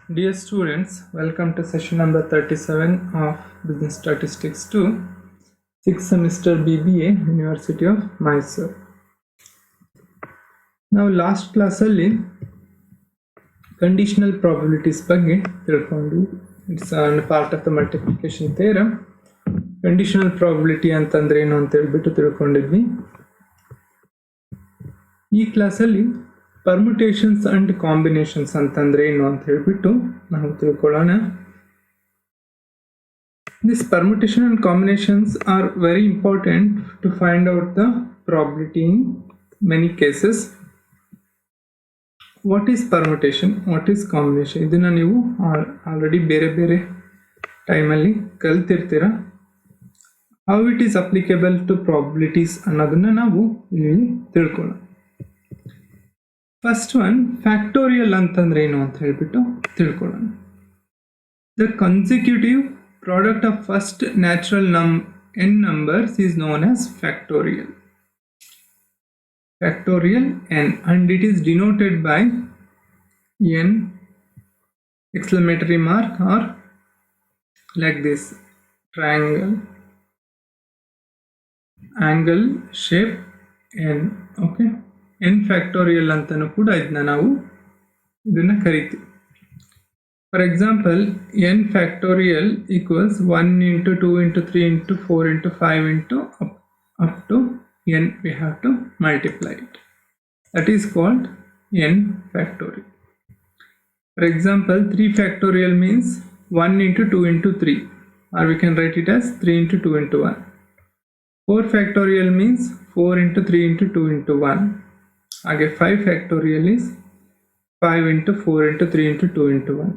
Dear students, welcome to session number 37 of Business Statistics 2, 6th semester BBA, University of Mysore. Now last class alli conditional probabilities ಬಗ್ಗೆ ತಿಳ್ಕೊಂಡ್ವಿ. It's a part of the multiplication theorem. Conditional probability ಅಂತಂದ್ರೆ ಏನು ಅಂತ ಹೇಳ್ಬಿಟ್ಟು ತಿಳ್ಕೊಂಡಿದ್ವಿ. ಈ ಕ್ಲಾಸಲ್ಲಿ permutations and combinations ಅಂತಂದ್ರೆ ಏನು ಅಂತ ಹೇಳ್ಬಿಟ್ಟು ನಾವು ತಿಳ್ಕೊಳ್ಳೋಣ. This permutation and combinations are very important to find out the probability in many cases. What is permutation? What is combination? ಇದನ್ನ ನೀವು ಆಲ್ರೆಡಿ ಬೇರೆ ಬೇರೆ ಟೈಮಲ್ಲಿ ಕಲ್ತಿರ್ತೀರ. How it is applicable to probabilities ಅನ್ನೋದನ್ನ ನಾವು ಇಲ್ಲಿ ತಿಳ್ಕೊಳ್ಳೋಣ. ಫಸ್ಟ್ ಒನ್ ಫ್ಯಾಕ್ಟೋರಿಯಲ್ ಅಂತಂದ್ರೆ ಏನು ಅಂತ ಹೇಳ್ಬಿಟ್ಟು ತಿಳ್ಕೊಳ್ಳೋಣ. The consecutive product of first natural n numbers is known as factorial. Factorial n, and it is denoted by n exclamatory mark or like this triangle angle shape n. Okay, n factorial ಅಂತಲೂ ಕೂಡ ಇದನ್ನ ನಾವು ಇದನ್ನು ಕರಿತೀವಿ. For example n factorial equals 1 into 2 into 3 into 4 into 5 into up to n. We have to multiply it. That is called n factorial. For example, 3 factorial means 1 into 2 into 3, or we can write it as 3 into 2 into 1. 4 factorial means 4 into 3 into 2 into 1. Again 5 factorial is 5 into 4 into 3 into 2 into 1.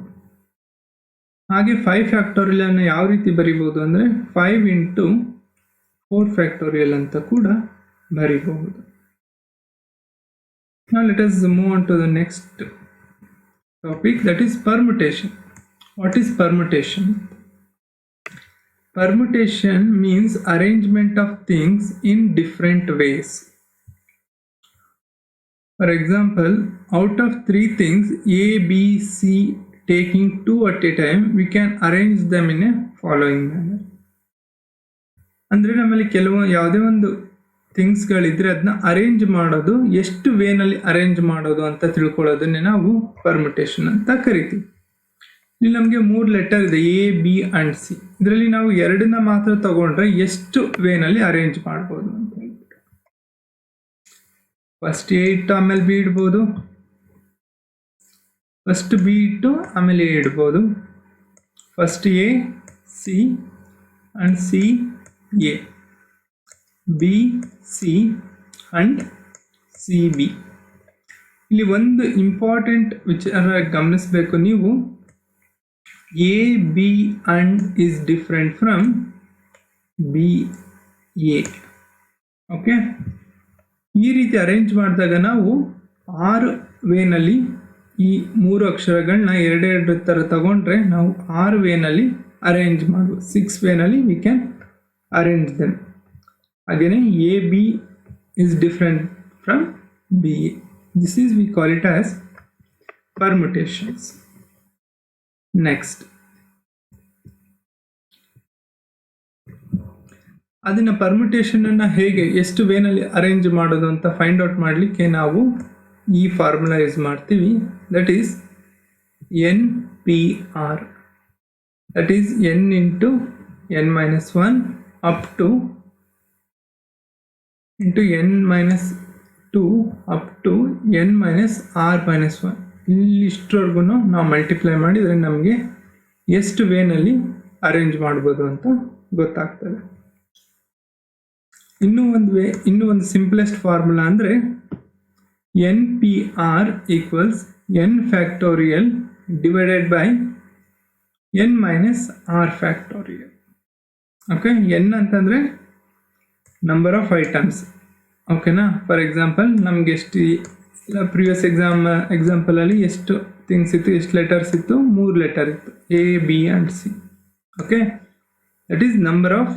ಹಾಗೆ 5 factorial ಅನ್ನು ಯಾವ ರೀತಿ ಬರೀಬಹುದು ಅಂದರೆ 5 into 4 factorial ಅಂತ ಕೂಡ ಬರೀಬಹುದು. Now let us move on to the next topic, that is permutation. What is permutation? Permutation means arrangement of things in different ways. For example, out of 3 things A, B, C, taking 2 at a time, we can arrange them in a following manner. ಅಂದರೆ ನಮ್ಮಲ್ಲಿ ಕೆಲವು ಯಾವುದೇ ಒಂದು ಥಿಂಗ್ಸ್ಗಳಿದ್ರೆ ಅದನ್ನ arrange ಮಾಡೋದು, ಎಷ್ಟು ವೇನಲ್ಲಿ arrange ಮಾಡೋದು ಅಂತ ತಿಳ್ಕೊಳ್ಳೋದನ್ನೇ ನಾವು ಪರ್ಮುಟೇಷನ್ ಅಂತ ಕರಿತೀವಿ. ಇಲ್ಲಿ ನಮಗೆ 3 ಲೆಟರ್ ಇದೆ, ಎ, ಬಿ ಅಂಡ್ ಸಿ. ಇದರಲ್ಲಿ ನಾವು 2 ಮಾತ್ರ ತಗೊಂಡ್ರೆ ಎಷ್ಟು ವೇನಲ್ಲಿ ಅರೇಂಜ್ ಮಾಡ್ಬೋದು ಅಂತ ಹೇಳ್ಬಿಟ್ಟು ಫಸ್ಟ್ ಎ ಇಟ್ಟು ಆಮೇಲೆ ಬಿ ಇಡ್ಬೋದು, ಫಸ್ಟ್ ಬಿ ಇಟ್ಟು ಆಮೇಲೆ ಎ ಇಡ್ಬೋದು, first A C and C A, B C and C B. ಇಲ್ಲಿ ಒಂದು ಇಂಪಾರ್ಟೆಂಟ್ ವಿಚಾರ ಗಮನಿಸಬೇಕು ನೀವು, A B and is different from B A. Okay, ಈ ರೀತಿ ಅರೇಂಜ್ ಮಾಡಿದಾಗ ನಾವು 6 ವೇನಲ್ಲಿ ಈ 3 ಅಕ್ಷರಗಳನ್ನ 2 ಥರ ತಗೊಂಡ್ರೆ ನಾವು 6 ವೇನಲ್ಲಿ ಅರೇಂಜ್ ಮಾಡ್ಬೋದು. 6 ವೇನಲ್ಲಿ ವಿ ಕ್ಯಾನ್ ಅರೇಂಜ್ ದೆಮ್. ಹಾಗೆಯೇ A B is different from B. This is, we call it as permutations. Next, ಅದನ್ನ ಪರ್ಮುಟೇಷನ್ ಅನ್ನ ಹೇಗೆ ಎಷ್ಟು ವೇನಲ್ಲಿ ಅರೇಂಜ್ ಮಾಡೋದು ಅಂತ ಫೈಂಡ್ ಔಟ್ ಮಾಡಲಿಕ್ಕೆ ನಾವು ಈ ಫಾರ್ಮುಲಾ ಯೂಸ್ ಮಾಡ್ತೀವಿ. That is NPR. That is n into n minus 1 up to into n minus 2 up to n minus r minus 1. ಇಲ್ಲಿ ಇಷ್ಟರವರೆಗೂ ನಾವು ಮಲ್ಟಿಪ್ಲೈ ಮಾಡಿದರೆ ನಮಗೆ ಎಷ್ಟು ವೇನಲ್ಲಿ ಅರೇಂಜ್ ಮಾಡ್ಬೋದು ಅಂತ ಗೊತ್ತಾಗ್ತದೆ. ಇನ್ನೂ ಒಂದು ಸಿಂಪ್ಲೆಸ್ಟ್ ಫಾರ್ಮುಲಾ ಅಂದರೆ NPR equals n factorial divided by n minus r factorial. Okay, n ಅಂತಂದರೆ ನಂಬರ್ ಆಫ್ ಐಟಮ್ಸ್. ಓಕೆನಾ? ಫಾರ್ ಎಕ್ಸಾಂಪಲ್ ನಮ್ಗೆ ಎಷ್ಟು ಪ್ರಿವಿಯಸ್ ಎಕ್ಸಾಂಪಲಲ್ಲಿ ಎಷ್ಟು ಥಿಂಗ್ಸ್ ಇತ್ತು, ಎಷ್ಟು ಲೆಟರ್ಸ್ ಇತ್ತು? 3 ಲೆಟರ್ ಇತ್ತು, A B and C. Okay, that is number of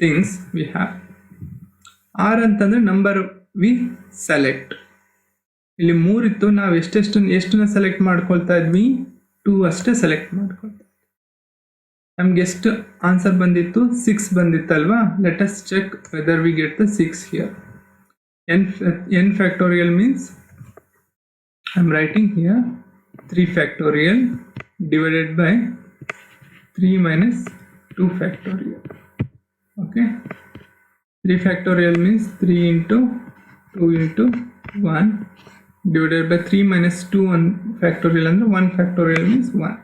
things we have. R ಅಂತಂದರೆ ನಂಬರ್ ವಿ ಸೆಲೆಕ್ಟ್. ಇಲ್ಲಿ 3 ಇತ್ತು, ನಾವು ಎಷ್ಟನ್ನ ಸೆಲೆಕ್ಟ್ ಮಾಡ್ಕೊಳ್ತಾ ಇದ್ವಿ? 2 ಅಷ್ಟೇ ಸೆಲೆಕ್ಟ್ ಮಾಡ್ಕೊಳ್ತೀವಿ. ನಮ್ಗೆ ಎಷ್ಟು ಆನ್ಸರ್ ಬಂದಿತ್ತು? 6 ಬಂದಿತ್ತಲ್ವಾ? Let us check whether we get the 6 here. n factorial means I'm writing here 3 factorial divided by 3 minus 2 factorial. Okay, 3 factorial means 3 into 2 into 1 divided by 3 minus 2 1 factorial, and 1 factorial means 1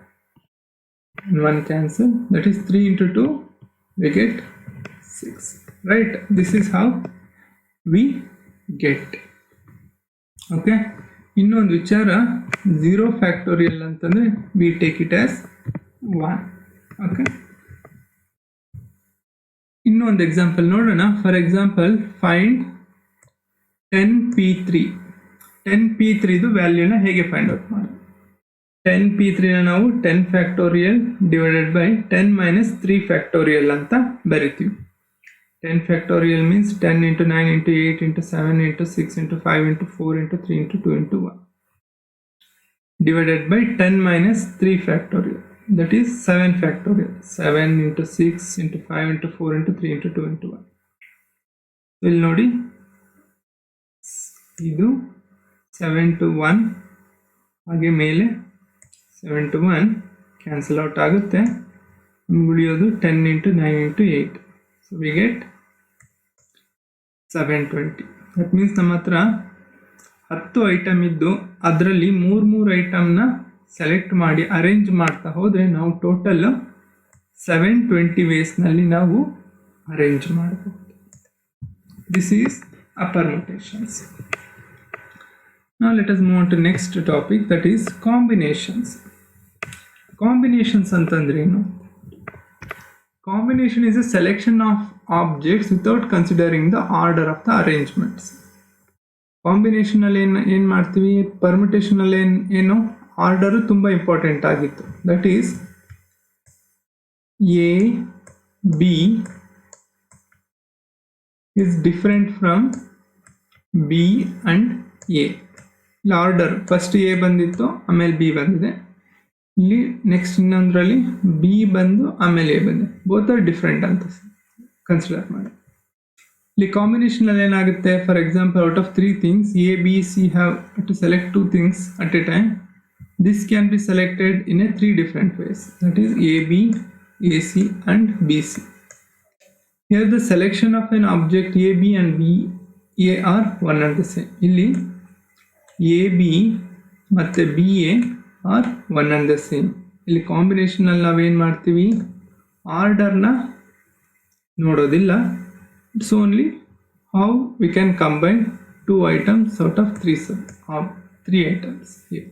and 1 cancel, that is 3 into 2 we get 6, right? This is how we get. Okay, ಇನ್ನೊಂದು ವಿಚಾರ, 0 factorial ಅಂತಂದರೆ we take it as 1. Okay, ಇನ್ನೊಂದು example ನೋಡೋಣ. For example, find 10p3. 10p3 ವ್ಯಾಲ್ಯೂನ ಹೇಗೆ find out ಮಾಡೋದು? 10p3ನ ನಾವು 10 factorial divided by 10 minus 3 factorial ಅಂತ ಬರಿತೀವಿ. 10 factorial means 10 into 9 into 8 into 7 into 6 into 5 into 4 into 3 into 2 into 1 divided by 10 minus 3 factorial, that is 7 factorial. 7 into 6 into 5 into 4 into 3 into 2 into 1. ಇಲ್ಲಿ ನೋಡಿ, ಇದು 7 to 1 ಹಾಗೆ ಮೇಲೆ 7 to 1 cancel out ಆಗುತ್ತೆ. ನಮ್ಗೆ ಉಳಿಯೋದು 10 into 9 into 8. So we get 720. That means ನಮ್ಮ ಹತ್ರ 10 ಐಟಮ್ ಇದ್ದು ಅದರಲ್ಲಿ 3 ಐಟಮ್ನ ಸೆಲೆಕ್ಟ್ ಮಾಡಿ ಅರೇಂಜ್ ಮಾಡ್ತಾ ಹೋದರೆ ನಾವು ಟೋಟಲ್ 720 ವೇಸ್ನಲ್ಲಿ ನಾವು ಅರೇಂಜ್ ಮಾಡಬಹುದು. This is a permutations. Now let us move on to next topic, that is combinations. Combinations ಅಂತಂದ್ರೆ ಏನು? Combination is a selection of objects without considering the order of the arrangements. Combination ಅಲ್ಲಿ ಏನು ಮಾಡ್ತೀವಿ? Permutation ಅಲ್ಲಿ ಏನು order ತುಂಬ important ಆಗಿತ್ತು. That is A B is different from B and A. ಇಲ್ಲಿ ಆರ್ಡರ್ ಫಸ್ಟ್ ಎ ಬಂದಿತ್ತು, ಆಮೇಲೆ ಬಿ ಬಂದಿದೆ. ಇಲ್ಲಿ ನೆಕ್ಸ್ಟ್ ಇನ್ನೊಂದರಲ್ಲಿ ಬಿ ಬಂದು ಆಮೇಲೆ ಎ ಬಂದಿದೆ. ಬೋತ್ ಆರ್ ಡಿಫ್ರೆಂಟ್ ಅಂತ ಕನ್ಸಿಡರ್ ಮಾಡಿ. ಇಲ್ಲಿ ಕಾಂಬಿನೇಷನಲ್ಲಿ ಏನಾಗುತ್ತೆ? For example, out of 3 things A B C have to select 2 things at a time. This can be selected in a 3 different ways, that is A B, A C and B C. Here the selection of N object A B and B A are one and the same. ಇಲ್ಲಿ A B ಮತ್ತು B A are one and the same. ಇಲ್ಲಿ ಕಾಂಬಿನೇಷನಲ್ಲಿ ನಾವೇನು ಮಾಡ್ತೀವಿ? ಆರ್ಡರ್ನ ನೋಡೋದಿಲ್ಲ. It's only how we can combine 2 items out of 3 items here.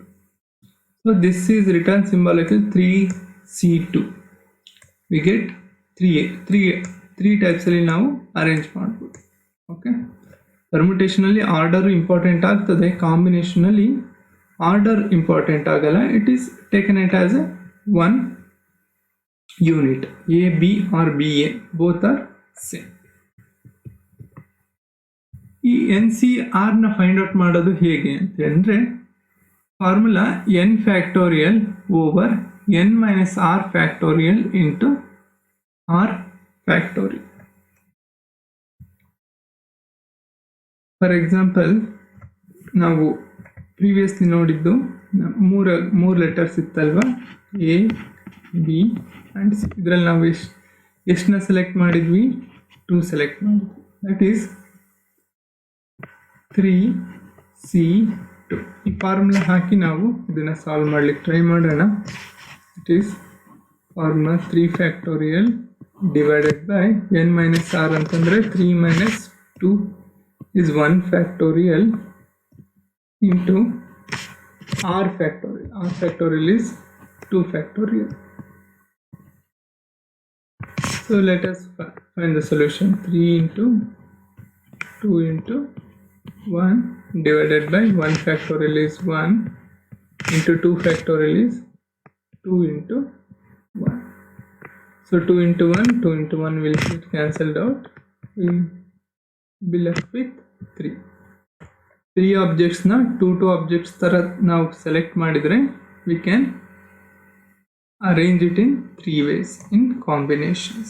So this is written symbolically 3C2. We get 3 types ಅಲ್ಲಿ ನಾವು ಅರೇಂಜ್ ಮಾಡ್ಬೋದು. ಓಕೆ, ಪರ್ಮುಟೇಷನಲ್ಲಿ ಆರ್ಡರು ಇಂಪಾರ್ಟೆಂಟ್ ಆಗ್ತದೆ, ಕಾಂಬಿನೇಷನಲ್ಲಿ ಆರ್ಡರ್ ಇಂಪಾರ್ಟೆಂಟ್ ಆಗಲ್ಲ. It is taken it as a 1 unit. A B R B A both are same. ಈ N C ಆರ್ನ find out ಮಾಡೋದು ಹೇಗೆ ಅಂತಂದರೆ, formula N factorial over N minus R factorial into R factorial. For example, ನಾವು previously ನೋಡಿದ್ದು ಮೂರು letters ಇತ್ತಲ್ವ, A B and C. ಇದರಲ್ಲಿ ನಾವು ಎಷ್ಟನ್ನ ಸೆಲೆಕ್ಟ್ ಮಾಡಿದ್ವಿ? 2 ಸೆಲೆಕ್ಟ್ ಮಾಡಿದ್ವಿ. That is 3C2. ಈ ಫಾರ್ಮುಲಾ ಹಾಕಿ ನಾವು ಇದನ್ನು ಸಾಲ್ವ್ ಮಾಡಲಿಕ್ಕೆ ಟ್ರೈ ಮಾಡೋಣ. It is formula 3 factorial divided by N minus R ಅಂತಂದರೆ 3 minus 2 is 1 factorial into r factorial. R factorial is 2 factorial. So let us find the solution. 3 into 2 into 1 divided by 1 factorial is 1 into 2 factorial is 2 into 1. So 2 into 1 will get cancelled out. We'll be left with 3 objects ನ 2 objects ತರ ನಾವು select ಮಾಡಿದರೆ we can arrange it in 3 ways in combinations.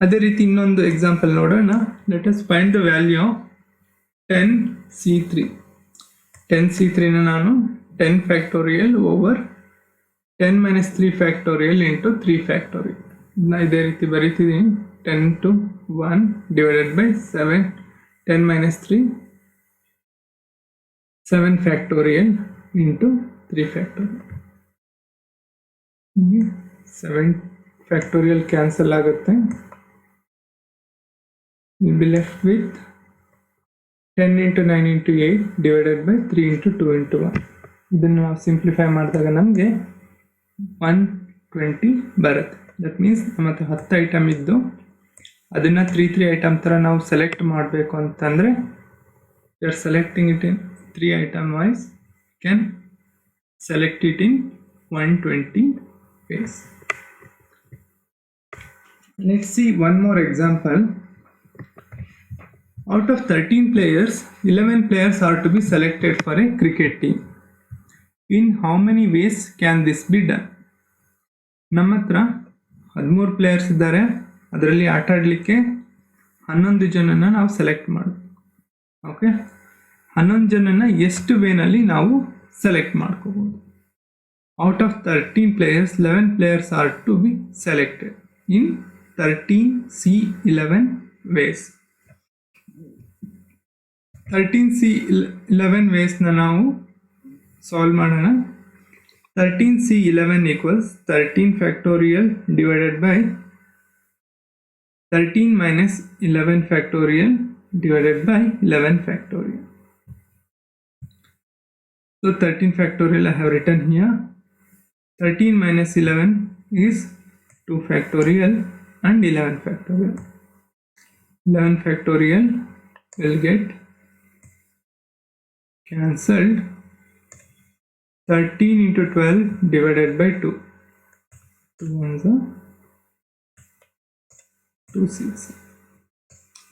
ಅದೇ ರೀತಿ ಇನ್ನೊಂದು example ನೋಡೋಣ. Let us find the value of 10c3. 10c3ನ ನಾನು 10 factorial over 10 minus 3 factorial into 3 factorial. ಇದೇ ರೀತಿ ಬರೀತಿದ್ದೀನಿ. 10 to 1 divided by 7, 10 minus 3, 7 factorial into 3 factorial. 7 factorial cancel ಆಗುತ್ತೆ. We'll be left with 10 into 9 into 8 divided by 3 into 2 into 1. ಇದನ್ನು ನಾವು simplify ಮಾಡಿದಾಗ ನಮಗೆ 120 ಬರುತ್ತೆ. That means ನಮ್ಮ ಹತ್ರ 10 ಐಟಮ್ ಇದ್ದು ಅದನ್ನು 3 ಐಟಮ್ ಥರ ನಾವು ಸೆಲೆಕ್ಟ್ ಮಾಡಬೇಕು ಅಂತಂದರೆ you are selecting it in 3 item ways, can select it in 120 ways. Let's see one more example. Out of 13 players, 11 players are to be selected for a cricket team. In how many ways can this be done? ನಮ್ಮ ಹತ್ರ 13 players ಇದ್ದಾರೆ. ಅದರಲ್ಲಿ ಆಟ ಆಡಲಿಕ್ಕೆ 11 ಜನನ ನಾವು select ಮಾಡಬೇಕು. Okay, 11 ಜನನ ಎಷ್ಟು ವೇನಲ್ಲಿ ನಾವು ಸೆಲೆಕ್ಟ್ ಮಾಡ್ಕೋಬೋದು? Out of 13 players, 11 players are to be selected in 13C11 ways. 13C11 waysನ ನಾವು ಸಾಲ್ವ್ ಮಾಡೋಣ. 13C11 equals 13 factorial divided by 13 minus 11 factorial divided by 11 factorial. So 13 factorial I have written here. 13 minus 11 is 2 factorial and 11 factorial. 11 factorial will get cancelled. 13 into 12 divided by 2. 2 ones are 2 6.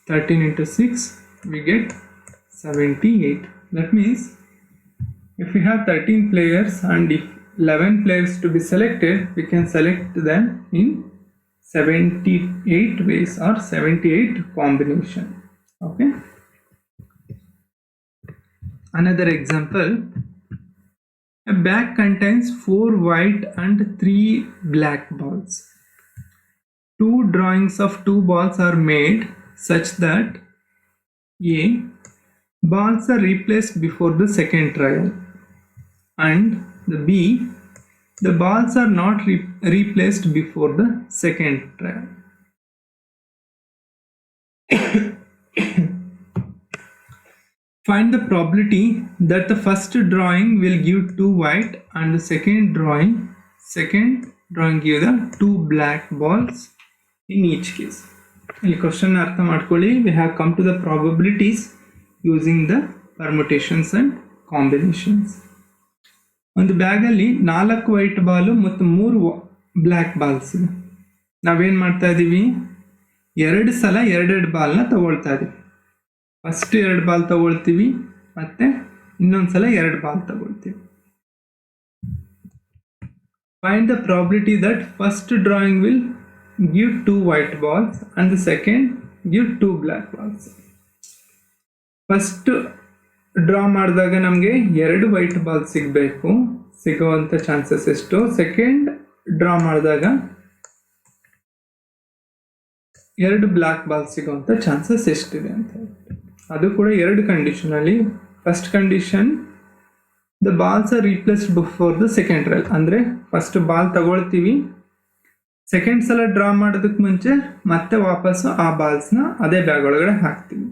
13 into 6 we get 78. That means if we have 13 players and if 11 players to be selected, we can select them in 78 ways or 78 combination. Okay. Another example. A bag contains 4 white and 3 black balls. 2 drawings of 2 balls are made such that A. balls are replaced before the second trial, and B. the balls are not replaced before the second trial. Find the probability that the first drawing will give 2 white and the second drawing give the 2 black balls in each case. In question ಅರ್ಥ ಮಾಡ್ಕೊಳ್ಳಿ. We have come to the probabilities using the permutations and combinations. ಒಂದು ಬ್ಯಾಗಲ್ಲಿ 4 white ball ಮತ್ತು 3 black balls ಇದೆ. ನಾವೇನು ಮಾಡ್ತಾ ಇದ್ದೀವಿ, 2 ಸಲ 2 ಬಾಲ್ನ ತಗೊಳ್ತಾ ಇದ್ದೀವಿ. ಫಸ್ಟ್ 2 ಬಾಲ್ ತಗೊಳ್ತೀವಿ ಮತ್ತೆ ಇನ್ನೊಂದ್ಸಲ 2 ಬಾಲ್ ತಗೊಳ್ತೀವಿ. Find the probability that first drawing will give 2 white balls and the second give 2 black balls. First draw ಮಾಡಿದಾಗ ನಮಗೆ 2 ವೈಟ್ ಬಾಲ್ ಸಿಗುವಂಥ ಚಾನ್ಸಸ್ ಎಷ್ಟು? ಸೆಕೆಂಡ್ ಡ್ರಾ ಮಾಡಿದಾಗ 2 ಬ್ಲ್ಯಾಕ್ ಬಾಲ್ ಸಿಗುವಂಥ ಚಾನ್ಸಸ್ ಎಷ್ಟಿದೆ ಅಂತ ಹೇಳ್ಬಿಟ್ಟು, ಅದು ಕೂಡ 2 ಕಂಡೀಷನಲ್ಲಿ. First condition, the balls are replaced before the second trial. ಅಂದರೆ ಫಸ್ಟ್ ಬಾಲ್ ತಗೊಳ್ತೀವಿ, ಸೆಕೆಂಡ್ ಸಲ ಡ್ರಾ ಮಾಡೋದಕ್ಕೆ ಮುಂಚೆ ಮತ್ತೆ ವಾಪಸ್ಸು ಆ ಬಾಲ್ಸ್ನ ಅದೇ ಬ್ಯಾಗ್ ಒಳಗಡೆ ಹಾಕ್ತೀವಿ.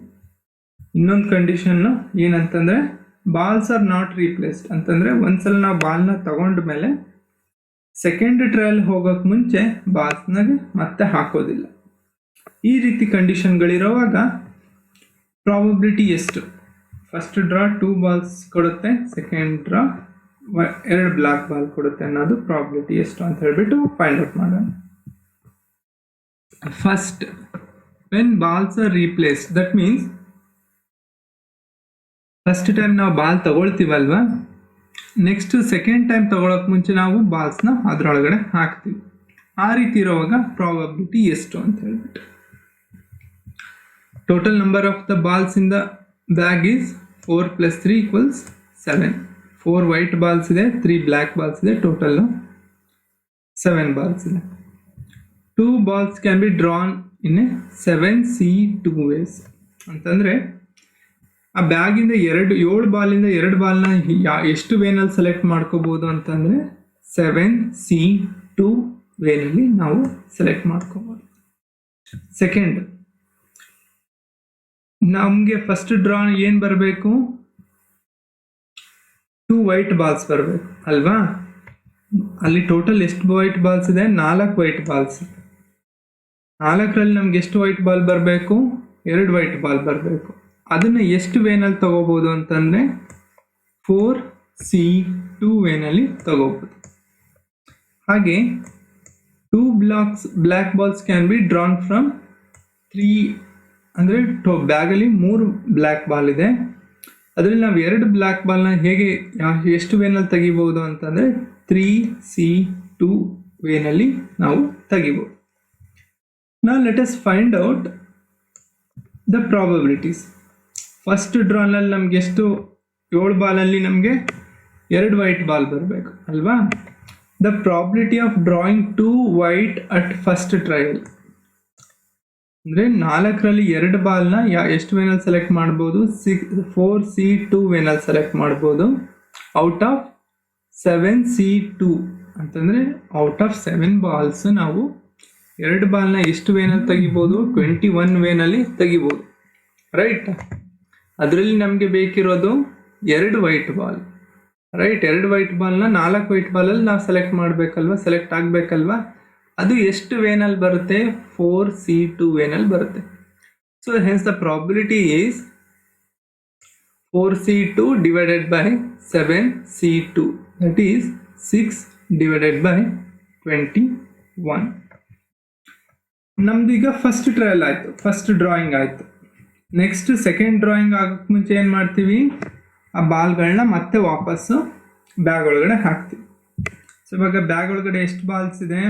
ಇನ್ನೊಂದು ಕಂಡೀಷನ್ನು ಏನಂತಂದರೆ, ಬಾಲ್ಸ್ ಆರ್ ನಾಟ್ ರೀಪ್ಲೇಸ್ಡ್ ಅಂತಂದರೆ ಒಂದ್ಸಲ ನಾವು ಬಾಲ್ನ ತಗೊಂಡ ಮೇಲೆ ಸೆಕೆಂಡ್ ಟ್ರಯಲ್ ಹೋಗೋಕ್ಕೆ ಮುಂಚೆ ಬಾಲ್ಸ್ನಾಗೆ ಮತ್ತೆ ಹಾಕೋದಿಲ್ಲ. ಈ ರೀತಿ ಕಂಡೀಷನ್ಗಳಿರೋವಾಗ ಪ್ರಾಬಬಿಲಿಟಿ ಎಷ್ಟು? ಫಸ್ಟ್ ಡ್ರಾ 2 ಬಾಲ್ಸ್ ಕೊಡುತ್ತೆ, ಸೆಕೆಂಡ್ ಡ್ರಾ 2 ಬ್ಲ್ಯಾಕ್ ಬಾಲ್ ಕೊಡುತ್ತೆ ಅನ್ನೋದು ಪ್ರಾಬಬಿಲಿಟಿ ಎಷ್ಟು ಅಂತ ಹೇಳ್ಬಿಟ್ಟು ಫೈಂಡ್ ಔಟ್ ಮಾಡೋಣ. First, when balls are replaced, that means first time ನಾವು ಬಾಲ್ ತಗೊಳ್ತೀವಲ್ವಾ, ನೆಕ್ಸ್ಟ್ ಸೆಕೆಂಡ್ ಟೈಮ್ ತಗೊಳಕ್ ಮುಂಚೆ ನಾವು ಬಾಲ್ಸ್ನ ಅದರೊಳಗಡೆ ಹಾಕ್ತೀವಿ. ಆ ರೀತಿ ಇರುವಾಗ ಪ್ರಾಬಬಿಲಿಟಿ ಎಷ್ಟು ಅಂತ ಹೇಳ್ಬಿಟ್ಟು, total number of the balls in the bag is 4 + 3 = 7. 4 white balls ಇದೆ, 3 ಬ್ಲ್ಯಾಕ್ ಬಾಲ್ಸ್ ಇದೆ, ಟೋಟಲ್ 7 ಬಾಲ್ಸ್ ಇದೆ. 2 balls can be drawn in a 7C2 ways. ಅಂತಂದರೆ ಆ ಬ್ಯಾಗಿಂದ 7 ಬಾಲಿಂದ 2 ಬಾಲ್ನ ಎಷ್ಟು ವೇನಲ್ಲಿ ಸೆಲೆಕ್ಟ್ ಮಾಡ್ಕೋಬೋದು ಅಂತಂದರೆ 7C2 ವೇನಲ್ಲಿ ನಾವು ಸೆಲೆಕ್ಟ್ ಮಾಡ್ಕೋಬೋದು. ಸೆಕೆಂಡ್, ನಮಗೆ ಫಸ್ಟ್ ಡ್ರಾ ಏನು ಬರಬೇಕು, 2 ವೈಟ್ ಬಾಲ್ಸ್ ಬರಬೇಕು ಅಲ್ವಾ. ಅಲ್ಲಿ ಟೋಟಲ್ ಎಷ್ಟು ವೈಟ್ ಬಾಲ್ಸ್ ಇದೆ, 4 ವೈಟ್ ಬಾಲ್ಸ್. 4ರಲ್ಲಿ ನಮ್ಗೆ ಎಷ್ಟು ವೈಟ್ ಬಾಲ್ ಬರಬೇಕು, 2 ವೈಟ್ ಬಾಲ್ ಬರಬೇಕು. ಅದನ್ನು ಎಷ್ಟು ವೇನಲ್ಲಿ ತಗೋಬೋದು ಅಂತಂದರೆ 4C2 ವೇನಲ್ಲಿ ತಗೋಬೋದು. ಹಾಗೆ 2 black balls can be drawn from 3, ಅಂದರೆ ಬ್ಯಾಗಲ್ಲಿ 3 ಬ್ಲ್ಯಾಕ್ ಬಾಲ್ ಇದೆ, ಅದರಲ್ಲಿ ನಾವು 2 ಬ್ಲ್ಯಾಕ್ ಬಾಲ್ನ ಹೇಗೆ ಎಷ್ಟು ವೇನಲ್ಲಿ ತೆಗಿಬೋದು ಅಂತಂದರೆ 3C2 ವೇನಲ್ಲಿ ನಾವು ತೆಗಿಬೋದು. Now let us find out the probabilities. First ಡ್ರಾನಲ್ಲಿ ನಮ್ಗೆ ಎಷ್ಟು, 7 ಬಾಲಲ್ಲಿ ನಮಗೆ 2 ವೈಟ್ ಬಾಲ್ ಬರಬೇಕು ಅಲ್ವಾ. The probability of drawing 2 white at first trial, ಅಂದರೆ 4ರಲ್ಲಿ 2 ಬಾಲ್ನ ಎಷ್ಟು ವೇನಲ್ಲಿ ಸೆಲೆಕ್ಟ್ ಮಾಡ್ಬೋದು, 4C2 ವೇನಲ್ಲಿ ಸೆಲೆಕ್ಟ್ ಮಾಡ್ಬೋದು. ಔಟ್ ಆಫ್ 7C2 ಅಂತಂದರೆ ಔಟ್ ಆಫ್ 7 ಬಾಲ್ಸ್ ನಾವು 2 ಬಾಲ್ನ ಎಷ್ಟು ವೇನಲ್ಲಿ ತೆಗಿಬೋದು, 21 ವೇನಲ್ಲಿ ತೆಗಿಬೋದು, ರೈಟ್. ಅದರಲ್ಲಿ ನಮಗೆ ಬೇಕಿರೋದು 2 ವೈಟ್ ಬಾಲ್, ರೈಟ್. 2 ವೈಟ್ ಬಾಲ್ನ 4 ವೈಟ್ ಬಾಲಲ್ಲಿ ನಾವು ಸೆಲೆಕ್ಟ್ ಮಾಡಬೇಕಲ್ವ, ಸೆಲೆಕ್ಟ್ ಆಗಬೇಕಲ್ವ. ಅದು ಎಷ್ಟು ವೇನಲ್ಲಿ ಬರುತ್ತೆ, 4C2 ವೇನಲ್ಲಿ ಬರುತ್ತೆ. So hence the probability is 4C2 divided by 7C2, that is 6 divided by 21. ನಮ್ದು ಈಗ ಫಸ್ಟ್ ಟ್ರಯಲ್ ಆಯಿತು, ಫಸ್ಟ್ ಡ್ರಾಯಿಂಗ್ ಆಯಿತು. ನೆಕ್ಸ್ಟ್ ಸೆಕೆಂಡ್ ಡ್ರಾಯಿಂಗ್ ಆಗೋಕ್ಕೆ ಮುಂಚೆ ಏನು ಮಾಡ್ತೀವಿ, ಆ ಬಾಲ್ಗಳನ್ನ ಮತ್ತೆ ವಾಪಸ್ಸು ಬ್ಯಾಗ್ ಒಳಗಡೆ ಹಾಕ್ತೀವಿ. ಸೊ ಇವಾಗ ಬ್ಯಾಗ್ ಒಳಗಡೆ ಎಷ್ಟು ಬಾಲ್ಸ್ ಇದೆ,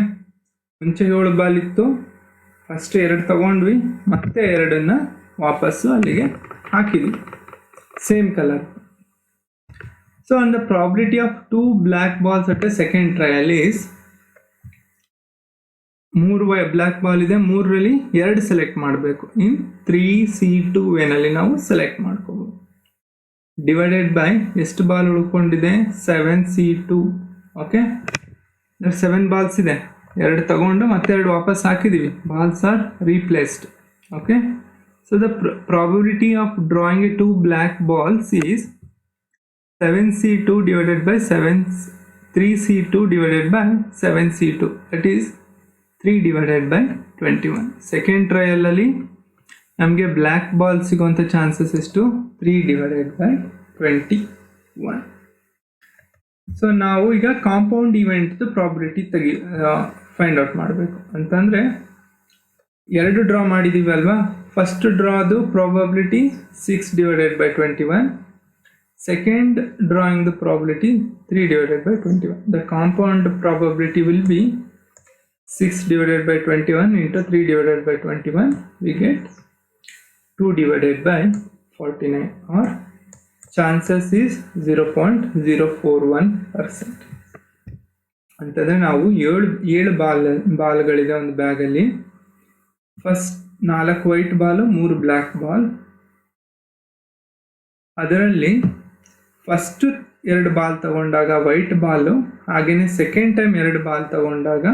ಮುಂಚೆ 7 ಬಾಲ್ ಇತ್ತು, ಫಸ್ಟ್ 2 ತಗೊಂಡ್ವಿ, ಮತ್ತೆ 2ನ್ನ ವಾಪಸ್ಸು ಅಲ್ಲಿಗೆ ಹಾಕಿದ್ವಿ, same colour. So on the probability of 2 black balls at A second trial is, 3 black ball ಇದೆ, 3ರಲ್ಲಿ 2 ಸೆಲೆಕ್ಟ್ ಮಾಡಬೇಕು. ಇನ್ 3C2 ವೇನಲ್ಲಿ ನಾವು ಸೆಲೆಕ್ಟ್ ಮಾಡ್ಕೋಬೋದು. ಡಿವೈಡೆಡ್ ಬೈ ಎಷ್ಟು ಬಾಲ್ ಉಳ್ಕೊಂಡಿದೆ, 7C2. ಓಕೆ, 7 ಬಾಲ್ಸ್ ಇದೆ, 2 ತಗೊಂಡು ಮತ್ತೆ 2 ವಾಪಸ್ ಹಾಕಿದ್ದೀವಿ, balls are replaced. Okay, so the probability of drawing a 2 black balls is 7C2 divided by 3C2 divided by 7C2, that is 3 divided by 21. Second ಟ್ರಯಲಲ್ಲಿ ನಮಗೆ black ball ಸಿಗೋಂಥ chances ಎಷ್ಟು, 3 divided by 21. So ನಾವು ಈಗ compound ಇವೆಂಟ್ದು probability find out ಮಾಡಬೇಕು ಅಂತಂದರೆ, 2 draw ಮಾಡಿದ್ದೀವಿ ಅಲ್ವಾ. ಫಸ್ಟ್ ಡ್ರಾದು ಪ್ರಾಬಬಿಲಿಟಿ 6 ಡಿವೈಡೆಡ್ ಬೈ 21, ಸೆಕೆಂಡ್ ಡ್ರಾಯಿಂಗ್ದು probability 3 divided by 21. The compound probability will be 6 divided by 21 into 3 divided by 21, we get 2 divided by 49, or chances is 0.041%. ಅಂತಂದರೆ ನಾವು 7 ಬಾಲ್ಗಳಿದೆ ಒಂದು ಬ್ಯಾಗಲ್ಲಿ. First 4 white ball, 3 black ball. ಅದರಲ್ಲಿ ಫಸ್ಟ್ 2 ಬಾಲ್ ತಗೊಂಡಾಗ white ball, ಹಾಗೆಯೇ second time 2 ball ತಗೊಂಡಾಗ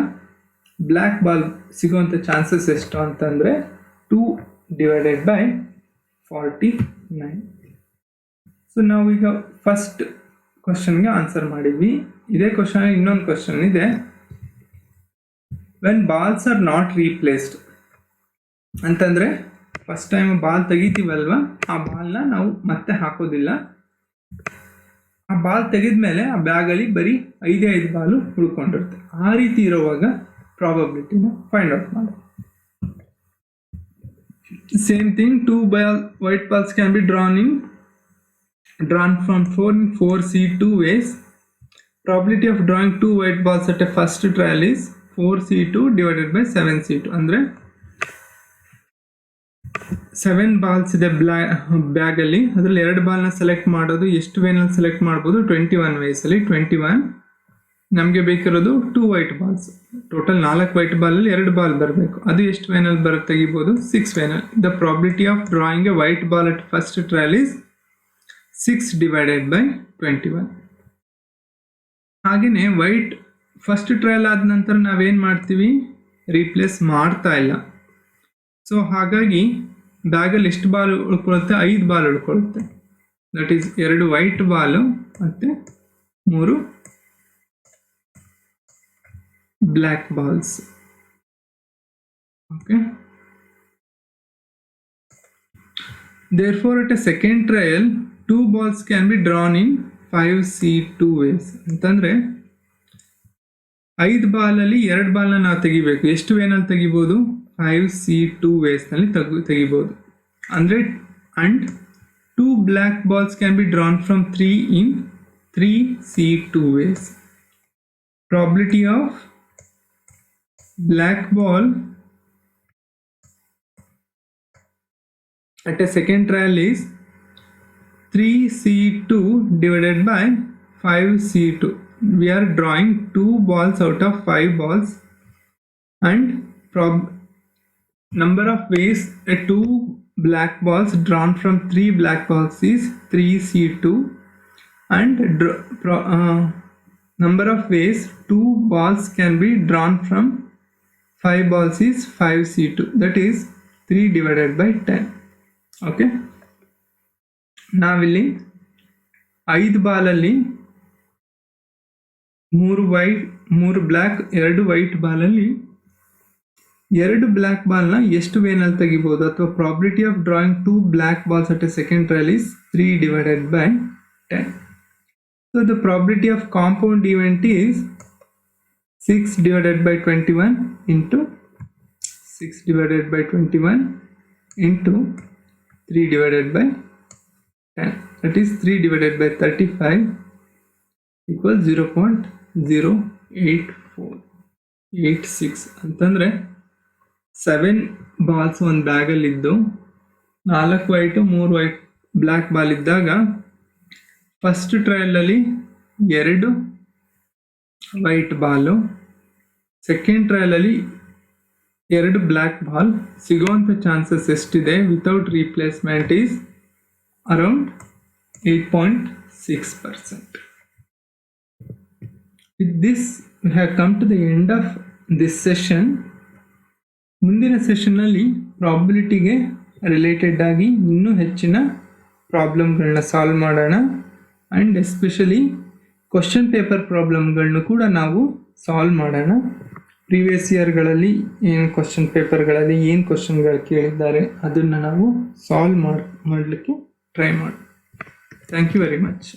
black ball ಸಿಗೋಂಥ ಚಾನ್ಸಸ್ ಎಷ್ಟು ಅಂತಂದರೆ 2 ಡಿವೈಡೆಡ್ ಬೈ 49. ಸೊ ನಾವೀಗ ಫಸ್ಟ್ ಕ್ವಶನ್ಗೆ ಆನ್ಸರ್ ಮಾಡಿದ್ವಿ. ಇದೇ ಕ್ವಶನ್ ಇನ್ನೊಂದು ಕ್ವಶನ್ ಇದೆ, when balls are not replaced ಅಂತಂದರೆ ಫಸ್ಟ್ ಟೈಮ್ ಬಾಲ್ ತೆಗಿತೀವಲ್ವ, ಆ ಬಾಲ್ನ ನಾವು ಮತ್ತೆ ಹಾಕೋದಿಲ್ಲ. ಆ ಬಾಲ್ ತೆಗೆದ್ಮೇಲೆ ಆ ಬ್ಯಾಗಲ್ಲಿ ಬರೀ 5 ಬಾಲು ಉಳ್ಕೊಂಡಿರುತ್ತೆ. ಆ ರೀತಿ ಇರುವಾಗ ಪ್ರಾಬಬಿಲಿಟಿನ ಫೈಂಡ್ ಔಟ್ ಮಾಡಿ. Same thing, 2 white balls can be drawn from 4C2 ways. Probability of drawing 2 white balls at A first trial is 4c2 divided by 7c2. ಅಂದರೆ 7 ಬಾಲ್ಸ್ ಇದೆ ಬ್ಯಾಗಲ್ಲಿ, ಅದರಲ್ಲಿ 2 ಬಾಲ್ನ ಸೆಲೆಕ್ಟ್ ಮಾಡೋದು ಎಷ್ಟು ವೇನಲ್ಲಿ ಸೆಲೆಕ್ಟ್ ಮಾಡ್ಬೋದು? 21 ವೇಸಲ್ಲಿ. 21 ನಮಗೆ ಬೇಕಿರೋದು 2 ವೈಟ್ ಬಾಲ್ಸ್. ಟೋಟಲ್ 4 ವೈಟ್ ಬಾಲಲ್ಲಿ 2 ಬಾಲ್ ಬರಬೇಕು. ಅದು ಎಷ್ಟು ವೇನಲ್ಲಿ ತೆಗಿಬೋದು? 6 ವೇನಲ್ಲಿ. The probability of drawing a white ball at first trial is 6 divided by 21. ಹಾಗೆಯೇ ವೈಟ್ ಫಸ್ಟ್ ಟ್ರಯಲ್ ಆದ ನಂತರ ನಾವೇನು ಮಾಡ್ತೀವಿ? ರೀಪ್ಲೇಸ್ ಮಾಡ್ತಾ ಇಲ್ಲ. ಸೊ ಹಾಗಾಗಿ ಬ್ಯಾಗಲ್ಲಿ ಎಷ್ಟು ಬಾಲ್ ಉಳ್ಕೊಳ್ಳುತ್ತೆ? 5 ಬಾಲ್ ಉಳ್ಕೊಳ್ಳುತ್ತೆ. ದಟ್ ಈಸ್ 2 ವೈಟ್ ಬಾಲು ಮತ್ತು 3 black balls. Okay. Therefore, at a second trial, 2 balls can be drawn in 5c2 ways. ಅಂತಂದರೆ 5 ಬಾಲಲ್ಲಿ 2 ಬಾಲ್ನ ನಾವು ತೆಗಿಬೇಕು. ಎಷ್ಟು ವೇನಲ್ಲಿ ತೆಗಿಬೋದು? 5c2 ವೇಸ್ನಲ್ಲಿ ತೆಗಿಬೋದು. ಅಂದರೆ and 2 black balls can be drawn from 3 in 3c2 ways. Probability of black ball at a second trial is 3c2 divided by 5c2. We are drawing 2 balls out of 5 balls, and number of ways 2 black balls drawn from 3 black balls is 3c2, and number of ways 2 balls can be drawn from 5 balls is 5c2. That is 3 divided by 10. Okay. ನಾವಿಲ್ಲಿ 5 ಬಾಲಲ್ಲಿ 3 white 3 black 2 white ಬಾಲಲ್ಲಿ 2 black ಬಾಲ್ನ ಎಷ್ಟು ವೇನಲ್ಲಿ ತೆಗಿಬೋದು? ಅಥವಾ probability of drawing 2 black balls at A second trial is 3 divided by 10. So the probability of compound event is 6 divided by 21 into 6 divided by 21 into 3 divided by 10. That is 3 divided by 35 equals 0.08486. ಅಂತಂದರೆ 7 balls ಒಂದು ಬ್ಯಾಗಲ್ಲಿದ್ದು 4 white 3 white black ball ಇದ್ದಾಗ first ಟ್ರಯಲಲ್ಲಿ 2 white ball, second ಟ್ರಯಲಲ್ಲಿ 2 black ball ಸಿಗುವಂಥ chances ಎಷ್ಟಿದೆ without replacement is around 8.6%. With this we have come to the end of this session. ಮುಂದಿನ ಸೆಷನ್ನಲ್ಲಿ ಪ್ರಾಬಿಲಿಟಿಗೆ related ಆಗಿ ಇನ್ನೂ ಹೆಚ್ಚಿನ ಪ್ರಾಬ್ಲಮ್ಗಳನ್ನ ಸಾಲ್ವ್ ಮಾಡೋಣ. ಆ್ಯಂಡ್ ಎಸ್ಪೆಷಲಿ ಕ್ವಶನ್ ಪೇಪರ್ ಪ್ರಾಬ್ಲಮ್ಗಳನ್ನೂ ಕೂಡ ನಾವು ಸಾಲ್ವ್ ಮಾಡೋಣ. ಪ್ರೀವಿಯಸ್ ಇಯರ್ಗಳಲ್ಲಿ ಏನು ಕ್ವಶನ್ ಪೇಪರ್ಗಳಲ್ಲಿ ಏನು ಕ್ವಶನ್ಗಳು ಕೇಳಿದ್ದಾರೆ ಅದನ್ನು ನಾವು ಸಾಲ್ವ್ ಮಾಡಲಿಕ್ಕೆ ಟ್ರೈ ಮಾಡೋಣ. Thank you very much.